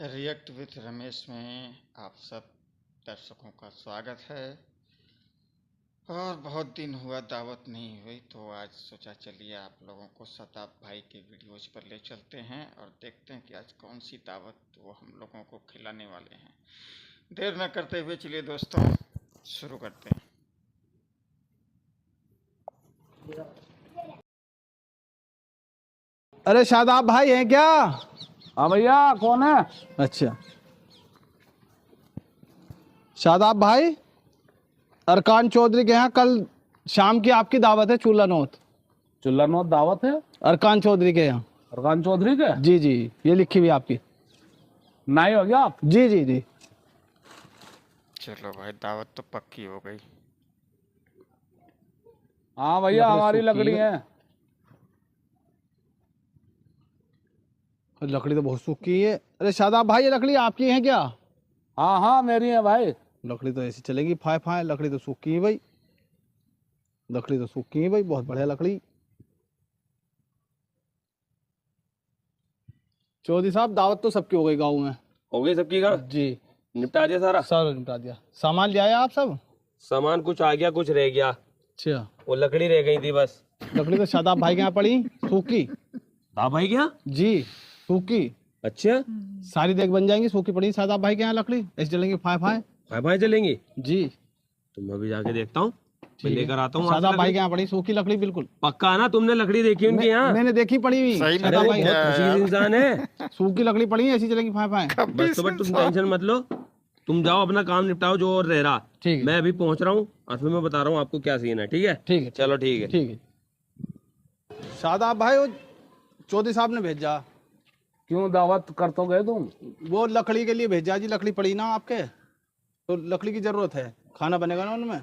React with Ramesh में आप सब दर्शकों का स्वागत है। और बहुत दिन हुआ दावत नहीं हुई, तो आज सोचा चलिए आप लोगों को शताब भाई के वीडियोज पर ले चलते हैं और देखते हैं कि आज कौन सी दावत वो हम लोगों को खिलाने वाले हैं। देर न करते हुए चलिए दोस्तों शुरू करते हैं। अरे शादाब भाई हैं क्या? हाँ भैया, कौन है? अच्छा, शादाब भाई अरकान चौधरी के यहाँ कल शाम की आपकी दावत है। चुल्लनोत दावत है अरकान चौधरी के यहाँ। अरकान चौधरी के? जी जी, ये लिखी हुई आपकी। नाई हो गया आप? जी जी जी। चलो भाई, दावत तो पक्की हो गई। हाँ भैया, हमारी लकड़ी है। लकड़ी तो बहुत सूखी है। अरे शादाब भाई, ये लकड़ी आपकी है क्या? हाँ हाँ, मेरी है भाई। लकड़ी तो ऐसी चलेगी फाय फाय, लकड़ी तो सूखी है भाई, लकड़ी तो सूखी है भाई, बहुत बढ़िया लकड़ी। चौधरी साहब, दावत तो सबकी हो गई गाँव में। हो गई सबकी का? जी, निपटा दिया सारा? सब निपटा दिया। सामान ले आए आप सब? सामान कुछ आ गया, कुछ रह गया। अच्छा, वो लकड़ी रह गई थी बस। लकड़ी तो शादाब भाई के यहाँ पड़ी सूखी। हाँ भाई, क्या? जी सूखी। अच्छा, सारी देख बन जाएंगी, सूखी पड़ी शादाब भाई के यहाँ लकड़ी, ऐसी चलेंगी फाय फाय। भाई भाई चलेंगी? जी, तो मैं भी जाके देखता हूँ, मैं लेकर आता हूँ। शादाब भाई के यहाँ पड़ी सूखी लकड़ी बिल्कुल। पक्का ना? तुमने लकड़ी देखी उनके यहाँ? मैंने देखी पड़ी हुई। सही में शादाब भाई क्या? बहुत खुशी इंसान है। सूखी लकड़ी पड़ी है, ऐसी चलेगी फाय फाय। बस तो बस तुम टेंशन मत लो, तुम जाओ अपना काम निपटाओ जो और रह रहा। ठीक है, मैं अभी पहुंच रहा हूँ और फिर मैं बता रहा हूँ आपको क्या सीन है। ठीक है? ठीक है, चलो ठीक है। ठीक है। शादाब भाई, वो चौधरी साहब ने भेजा। क्यों दावत कर तो गए तुम? वो लकड़ी के लिए भेजा जी, लकड़ी पड़ी ना आपके, तो लकड़ी की जरूरत है, खाना बनेगा ना उनमें।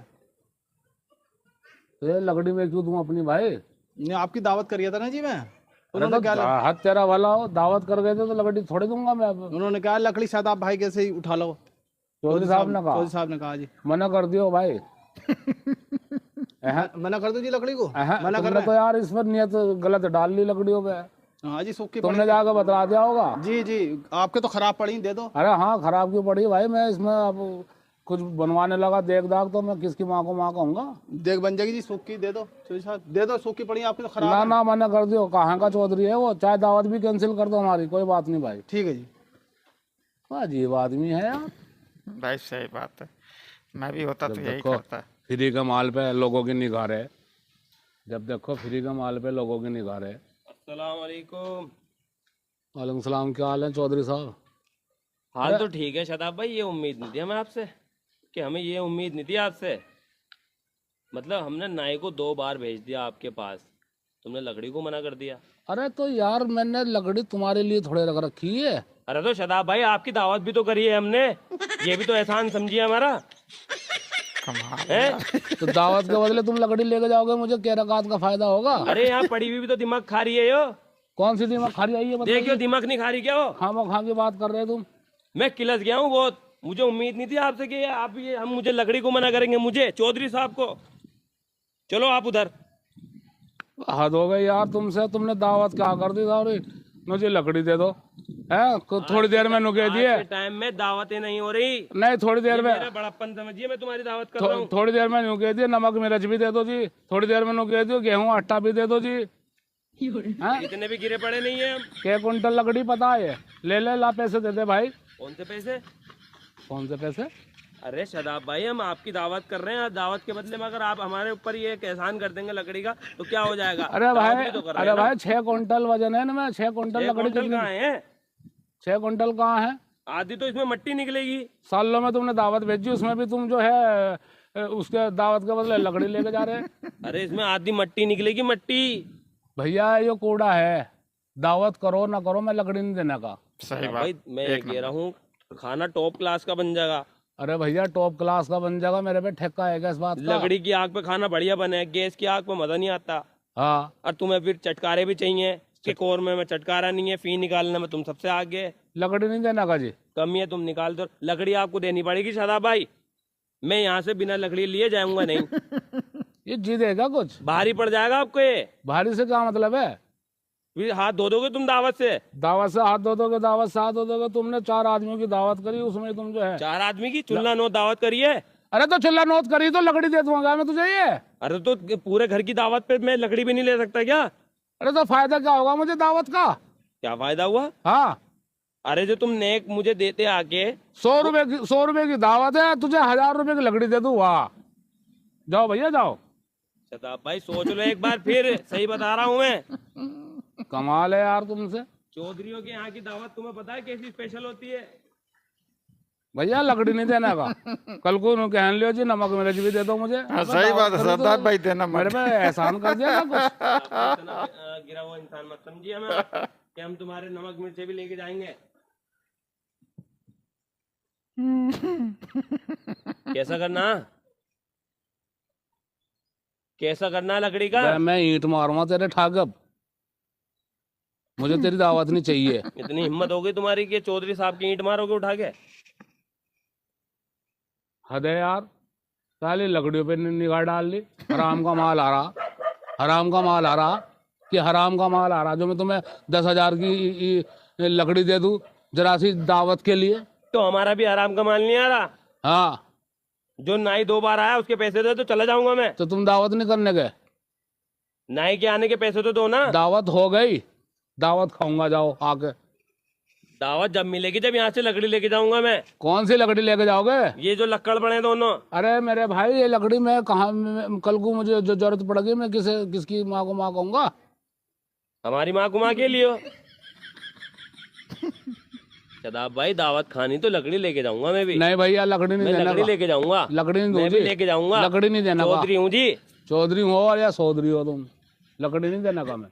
तो ये लकड़ी में क्यों तुम अपनी भाई? ने आपकी दावत करी था ना जी मैं, अरे उन्होंने तो क्या हाथ तेरा वाला हो, दावत कर गए थे तो लकड़ी थोड़ी दूंगा मैं अब। उन्होंने कहा लकड़ी शादाब भाई कैसे ही उठा लो। चौधरी साहब ने कहा? चौधरी साहब ने कहा जी। मना कर दियो भाई। मना कर दो जी लकड़ी को। मना कर तुमने रहे तो यार इस पर नियत गलत डाल ली लकड़ियों पे। हैं। हाँ जी, सूखी तुमने पड़ी। जाकर बता दिया होगा। जी जी, आपके तो खराब पड़ी, दे दो। अरे हाँ, खराब क्यों पड़ी भाई? मैं इसमें अब कुछ बनवाने लगा देख दाग तो मैं किसकी माँ को माँ कहूंगा? देख बन जाएगी जी, सूखी दे दो। चौधरी साहब दे दो, सूखी पड़ी आपकी तो खराब ना है। ना, मना कर दियो। कहाँ का चौधरी है वो? चाहे दावत भी कैंसिल कर दो हमारी, कोई बात नहीं भाई। ठीक है जी। अजीब आदमी है यार। भाई सही बात है, मैं भी होता तो यही देखो, करता। फ्री का माल पे लोगों की निगाह रहे। जब देखो फ्री का माल पे लोगों की निगाह रहे। अस्सलाम वालेकुम। वालेकुम सलाम, क्या हाल है चौधरी साहब? हाल तो ठीक है शताब भाई, ये उम्मीद नहीं थी हमें आपसे, कि हमें ये उम्मीद नहीं थी आपसे। मतलब हमने नाई को 2 बार भेज दिया आपके पास, तुमने लकड़ी को मना कर दिया। अरे तो यार, मैंने लकड़ी तुम्हारे लिए थोड़े रख रखी है। अरे तो शताब भाई, आपकी दावत भी तो करी है हमने, ये भी तो एहसान समझिए हमारा। कमाल है? तो दावत के बदले तुम लकड़ी लेके जाओगे, मुझे क्या रकात का फायदा होगा? अरे यहाँ पड़ी हुई भी तो दिमाग खा रही है यो। कौन सी दिमाग खा रही है ये देखियो, दिमाग नहीं खा रही क्या हो? खामोखा की बात कर रहे हो तुम। मैं किलस गया हूँ बहुत, मुझे उम्मीद नहीं थी आपसे कि आप ये हम मुझे लकड़ी को मना करेंगे, मुझे चौधरी साहब को। चलो आप उधर। हद हो गई यार तुमसे। तुमने दावत क्या कर दी सारी? मुझे लकड़ी दे दो। है थोड़ी देर में नुके दिए। आज के टाइम में दावतें नहीं हो रही। नहीं, थोड़ी देर में, मेरा बड़प्पन समझिए, मैं तुम्हारी दावत कर रहा हूँ। थोड़ी देर में नुके दिए। नमक मिर्च भी दे दो जी। थोड़ी देर में नुके दियो, गेहूं आटा भी दे दो जी। हैं? इतने भी गिरे पड़े नहीं है हम। के कुंटल लकड़ी पता है? ले ले, ला पैसे दे दे भाई। कौन से पैसे? कौन से पैसे? अरे शदाब भाई, हम आपकी दावत कर रहे हैं, दावत के बदले में अगर आप हमारे ऊपर ये एक एहसान कर देंगे लकड़ी का, तो क्या हो जाएगा? अरे दावत भाई, भी तो कर रहे अरे हैं ना। भाई, 6 कुंटल वजन है ना। मैं 6 कुंटल एक लकड़ी क्विंटल कहाँ है? 6 कुंटल कहाँ है? आधी तो इसमें मट्टी निकलेगी। सालों में तुमने दावत भेजी, उसमें भी तुम जो है उसके दावत के बदले लकड़ी लेके जा रहे हैं। अरे इसमें आधी मट्टी निकलेगी, मट्टी। भैया ये कूड़ा है। दावत करो ना करो, मैं लकड़ी नहीं देने का। सही भाई बात। मैं ये कह रहा हूँ, खाना टॉप क्लास का बन जाएगा। अरे भैया, टॉप क्लास का बन जाएगा, मेरे पे ठेका है क्या इस बात का? लकड़ी की आग पे खाना बढ़िया बने, गैस की आग पे मजा नहीं आता। हाँ, और तुम्हें फिर चटकारे भी चाहिए कि कोर में चटकारा नहीं है, फी निकालने में तुम सबसे आगे। लकड़ी नहीं देने का जी। कमी है, तुम निकाल दो। लकड़ी आपको देनी पड़ेगी शादाब भाई, मैं यहाँ से बिना लकड़ी लिए जाऊंगा नहीं। ये जी देगा कुछ? भारी पड़ जाएगा आपको ये। भारी से क्या मतलब है? फिर हाथ धो दोगे तुम दावत से? दावत से हाथ धो दोगे, दावत से हाथ धो दोगे। तुमने 4 आदमियों की दावत करी, उसमें तुम जो है 4 आदमी की चुल्ला नो दावत करी है? अरे तो चिल्ला नोट करी तो लकड़ी दे दूंगा मैं तुझे ये। अरे तो पूरे घर की दावत पे मैं लकड़ी भी नहीं ले सकता क्या? अरे तो फायदा क्या होगा मुझे दावत का? क्या फायदा हुआ? हाँ, अरे जो तुम नेक मुझे देते आके 100 रुपए की दावत है, तुझे 1000 रुपए की लकड़ी दे दूँ। वाह, जाओ भैया जाओ। शताब भाई सोच लो एक बार फिर, सही बता रहा हूँ मैं। कमाल है यार तुमसे। चौधरियों के यहाँ की दावत तुम्हें पता है कैसी स्पेशल होती है? भैया लकड़ी नहीं देने का, कल को उन्हें कहने लियो जी नमक मिर्च भी दे दो मुझे। हाँ, अबे सही दावत बात है करी तो सरदार भाई, देना मेरे मत। पे एहसान कर दिया ना कुछ। आप इतना, गिरा हुआ इंसान मत समझिए हमें कि हम तुम्हारे नमक मिर्चे भी लेके जाएंगे। कैसा करना? कैसा करना लकड़ी का? मैं ईंट मारूंगा तेरे ठाकब, मुझे तेरी दावत नहीं चाहिए। इतनी हिम्मत हो गई तुम्हारी कि चौधरी साहब की ईंट मारोगे उठा के? हद है यार, साली लकड़ियों पे निगाह डाल ली। हराम का माल आ रहा, हराम का माल आ रहा, कि हराम का माल आ रहा जो मैं तुम्हें 10,000 की लकड़ी दे दूं जरा सी दावत के लिए। तो हमारा भी आराम का माल नहीं आ रहा। हाँ, जो नाई 2 बार आया उसके पैसे दे तो चला जाऊंगा मैं। तो तुम दावत नहीं करने गए? नाई के आने के पैसे तो दो ना। दावत हो गई, दावत खाऊंगा, जाओ आके। दावत जब मिलेगी जब यहाँ से लकड़ी लेके जाऊंगा मैं। कौन सी लकड़ी लेके जाओगे? ये जो लक्कड़ पड़े दोनों। अरे मेरे भाई ये लकड़ी मैं कहाँ, कल को मुझे जो जरूरत पड़ेगी मैं किसकी माँ को माँ कहूंगा? हमारी माँ घुमा के लियो। शदाब भाई दावत खानी तो लकड़ी लेके जाऊंगा मैं भी। नहीं भैया लकड़ी नहीं मैं देने लकड़ी का, लेके जाऊंगा। लकड़ी नहीं मैं भी दूंगी, लेके जाऊंगा। लकड़ी नहीं देने का। चौधरी हूँ जी। चौधरी हो या चौधरी हो तुम, लकड़ी नहीं देने का मैं।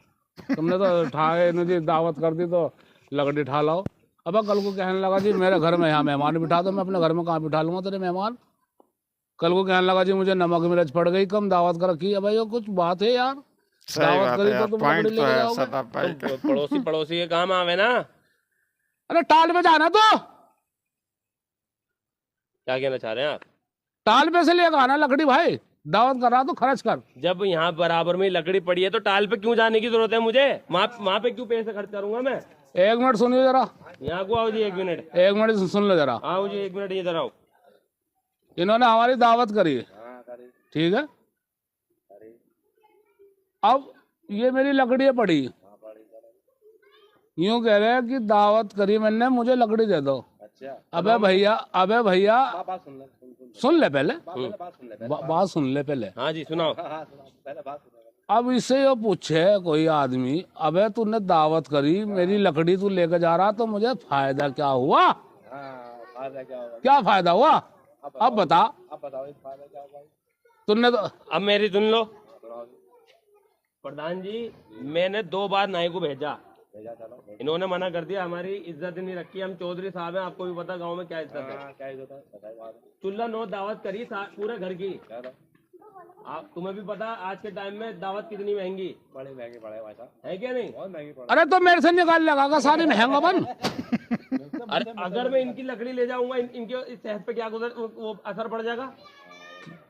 तुमने तो ठाए मुझे दावत कर दी तो लकड़ी ठा लाओ। अब कल को कहने लगा जी मेरे घर में यहाँ मेहमान बिठा दो, मैं अपने घर में कहाँ बिठा लूंगा तेरे मेहमान? कल को कहने लगा जी मुझे नमक मिर्च पड़ गई कम, दावत कर रखी है। भाई ये कुछ बात है यार, सही दावत बात करी है तो यार, तुम पॉइंट लकड़ी तो लेके है जाओगे। सरदार भाई का। तुम पड़ोसी पड़ोसी के काम आवे ना। अरे टाल पे जाना तो, क्या कहना चाह रहे हैं आप? टाल पे से लेकर आना लकड़ी भाई, दावत कर रहा तो खर्च कर। जब यहाँ बराबर में लकड़ी पड़ी है तो टाल पे क्यों जाने की जरूरत है मुझे? वहाँ पे क्यों पैसे खर्च करूंगा मैं? 1 मिनट सुनिए जरा, यहाँ को आओ जी 1 मिनट। 1 मिनट सुन लो जरा। आओ जी 1 मिनट इधर आओ। इन्होंने हमारी दावत करी, ठीक है? अब ये मेरी लकड़ी पड़ी, यूं कह रहे हैं कि दावत करी मैंने, मुझे लकड़ी दे दो। अबे भैया सुन ले पहले, बात सुन ले पहले। हाँ जी सुनाओ। अब इससे ये पूछे कोई आदमी, अबे तूने दावत करी, मेरी लकड़ी तू लेकर जा रहा, तो मुझे फायदा क्या हुआ? क्या फायदा हुआ? अब बता। तूने तो अब मेरी सुन लो प्रधान जी, मैंने 2 बार नाई को भेजा, इन्होंने मना कर दिया। हमारी इज्जत नहीं रखी। हम चौधरी साहब हैं, आपको भी पता गांव में क्या इज्जत है। चुल्ला नो दावत करी पूरे घर की। आप तुम्हें भी पता आज के टाइम में दावत कितनी महंगी, बड़े महंगे पड़े है क्या नहीं? बहुत महंगी पड़े। अरे तो मेरे से निकाल लगा सारी महंगा बन। अरे अगर मैं इनकी लकड़ी ले जाऊंगा इनके इस सेहत पे क्या वो असर पड़ जाएगा?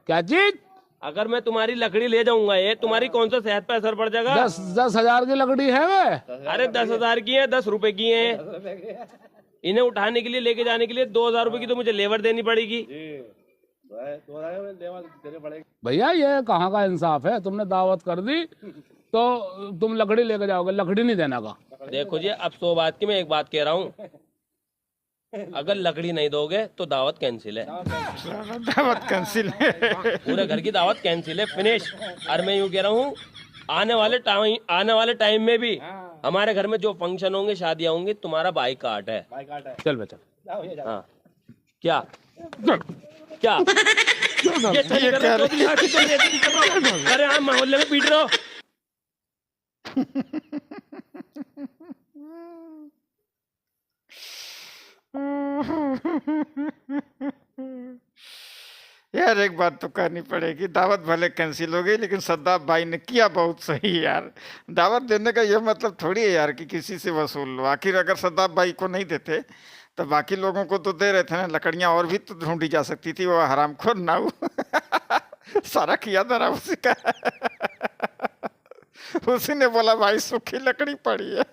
क्या चीज? अगर मैं तुम्हारी लकड़ी ले जाऊंगा ये तुम्हारी कौन सा सेहत पे असर पड़ जाएगा? 10,000 की लकड़ी है वे। अरे 10,000 की है, 10 रुपए की है। इन्हें उठाने के लिए लेके जाने के लिए 2,000 रुपए की तो मुझे लेबर देनी पड़ेगी। भैया ये कहाँ का इंसाफ है? तुमने दावत कर दी तो तुम लकड़ी लेके जाओगे, लकड़ी नहीं देना का। देखो जी अब 100 बात की मैं एक बात कह रहा हूँ, अगर लकड़ी नहीं दोगे तो दावत कैंसिल है। दावत कैंसिल है। पूरे घर की दावत कैंसिल है, फिनिश। और मैं यूँ कह रहा हूँ आने वाले टाइम में भी हमारे घर में जो फंक्शन होंगे, शादियां होंगी, तुम्हारा बाइकाट है। चल बेटा। हाँ क्या क्या ये चली कर रहे हो? चौधरी साहब की तो बेइज्जती कर रहे हो। अरे आप मोहल्ले में पीट रहे हो। यार एक बात तो करनी पड़ेगी, दावत भले कैंसिल हो गई लेकिन सरदार भाई ने किया बहुत सही यार। दावत देने का ये मतलब थोड़ी है यार कि किसी से वसूल लो। आखिर अगर सरदार भाई को नहीं देते तो बाकी लोगों को तो दे रहे थे ना। लकड़ियां और भी तो ढूंढी जा सकती थी, वो हरामखोर ना हो। सारा किया धरा उसी का। उसी ने बोला भाई सूखी लकड़ी पड़ी है।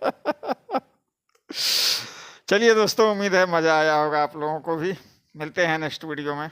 चलिए दोस्तों, उम्मीद है मजा आया होगा आप लोगों को भी। मिलते हैं नेक्स्ट वीडियो में।